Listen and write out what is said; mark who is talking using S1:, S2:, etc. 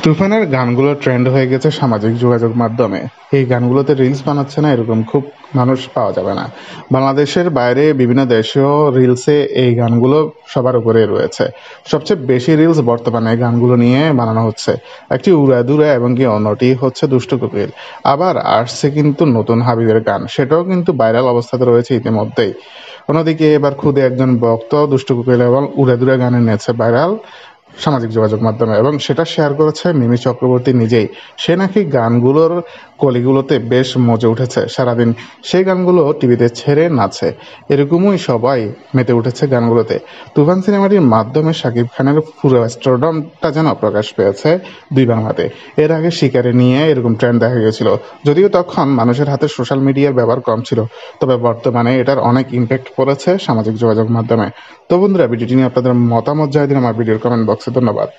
S1: তুফানের গানগুলো ট্রেন্ড হয়ে গেছে সামাজিক যোগাযোগ মাধ্যমে। এই গানগুলোতে রিলস বানাচ্ছে না এরকম খুব মানুষ পাওয়া যাবে না। বাংলাদেশের বাইরে বিভিন্ন দেশেও রিলসে এই গানগুলো সবার উপরে রয়েছে। সবচেয়ে বেশি রিলস বর্তমানে এই গানগুলো নিয়ে বানানো হচ্ছে। একটি উড়াদুরা এবং কি অন্যটি হচ্ছে দুষ্টু কোকিল। আবার আসছে কিন্তু নতুন হাবিবের গান, সেটাও কিন্তু ভাইরাল অবস্থাতে রয়েছে ইতিমধ্যেই। অন্যদিকে এবার খুদে একজন ভক্ত দুষ্টু কোকিল এবং উড়াদুরা গানে নিয়েছে ভাইরাল সামাজিক যোগাযোগ মাধ্যমে, এবং সেটা শেয়ার করেছে মিমি চক্রবর্তী নিজেই। সে নাকি গানগুলোর কলিগুলোতে বেশ মজে উঠেছে সারাদিন, সেই গানগুলো টিভিতে ছেড়ে নাচে। এরকমই সবাই মেতে উঠেছে গানগুলোতে। তুফান সিনেমাটির মাধ্যমে শাকিব খানের পুরো স্টারডমটা যেন প্রকাশ পেয়েছে দুই বাংলাতে। এর আগে শিকারে নিয়ে এরকম ট্রেন্ড দেখা গেছিল, যদিও তখন মানুষের হাতে সোশ্যাল মিডিয়ার ব্যবহার কম ছিল। তবে বর্তমানে এটার অনেক ইম্প্যাক্ট পড়েছে সামাজিক যোগাযোগ মাধ্যমে। তো বন্ধুরা, ভিডিওটি নিয়ে আপনাদের মতামত জানিয়ে দিন আমার ভিডিওর কমেন্ট বক্সে। ধন্যবাদ।